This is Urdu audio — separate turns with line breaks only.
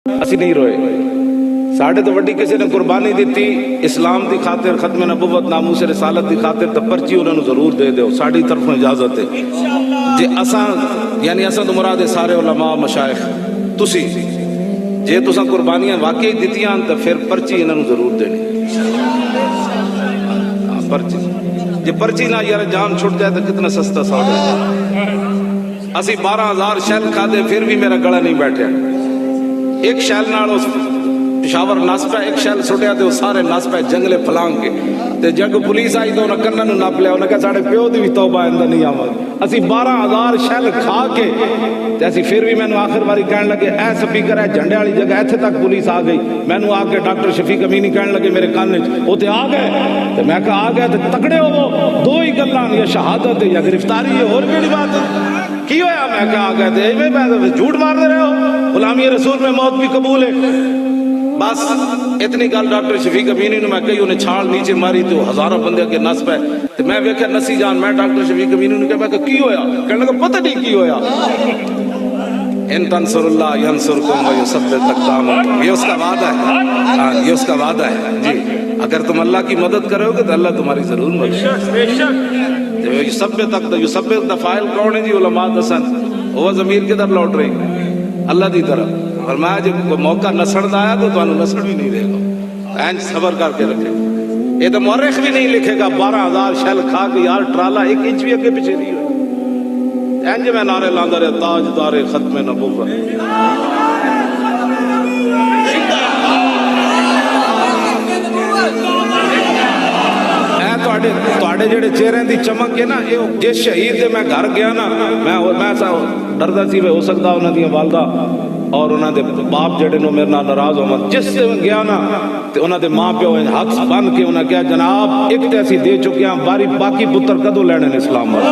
اسی نہیں روئے. ساڑھے تو وڈی کسی نے قربانی دیتی اسلام دی خاطر، ختم نبوت، ناموس رسالت دی خاطر، تو پرچی انہوں نے ضرور دے دیو. ساڑھی طرف اجازت ہے جے اساں یعنی اساں تو مراد سارے علماء مشائخ تسی جے تساں قربانیاں واقعی دیتیاں تو پھر پرچی انہوں نے ضرور دینی. پرچی جے پرچی نہ یار جان چھٹ جائے تو کتنا سستا سودا ہے. اسی 12,000 شیل کھادے پھر بھی میرا گلا نہیں بیٹھا. ایک شیل نال اس پشاور نس پہ ایک شیل سٹیا تے سارے نس پہ جنگلے پھلانگ کے تے جگ پولیس آئی تو انہاں کناں نوں نپ لیا. انہاں کہا ساڈے پیو دی بھی توبہ اندر نہیں آوے. اسی 12,000 شیل کھا کے تے اسی پھر بھی مینوں آخر واری کہن لگے اے سپیکر ہے جھنڈے والی جگہ ایتھے تک پولیس آ گئی. مینوں آ کے ڈاکٹر شفیق امینی کہن لگے میرے کان وچ او تے آ گئے تے میں کہا آ گئے تے تکڑے ہوو. دو ہی گلاں یا شہادت یا گرفتاری ہے. اور کیڑی بات ہے کی ہویا؟ میں کہا آ گئے تے ایویں میں جھوٹ مار دے رہے ہو. غلامی رسول میں موت بھی قبول ہے. بس اتنی گل ڈاکٹر شفیق امینی نے میں کہی. انہیں چھال نیچے ماری تو ہزاروں بندے کے نس پہ تو میں ویکھیا نسی جان. میں ڈاکٹر شفیق امینی نے کہا میں کہ کی ہویا؟ کہنے لگا پتہ نہیں کی ہویا. ان تنصر اللہ ینصرکم ویثبت اقدامکم. یہ اس کا وعدہ ہے. یہ اس کا وعدہ ہے جی. اگر تم اللہ کی مدد کرو گے تو اللہ تمہاری ضرور مدد کرے گا. یثبت دا فاعل کون ہے جی؟ علماء دسن. وہ ضمیر کدھر لوٹ رہی؟ اللہ دی طرف. فرمایا جب موقع نسڑ دا آیا تو تمہیں نسڑ بھی نہیں دے گا. اینج صبر کر کے رکھے. یہ تو مورخ بھی نہیں لکھے گا 12,000 شیل کھا کے یار ٹرالا 1 انچ بھی اگے پیچھے نہیں ہوئی. اینج میں نعرے لاندہ رہے تاجدار ختم نبوت. تواڈے جڑے چہرے دی چمک ہے نا جس شہید دے میں گھر گیا نا میں ڈردا سی ہو سکتا انہاں دی والدہ اور انہاں دے باپ جڑے نو میرے نال ناراض ہون. جس سے گیا نا تے انہاں دے ماں پیو ہاتھ بن کے انہاں کہا جناب ایک تے اسی دے چکے ہاں باری باقی پتر کدوں لینے نے اسلام والا.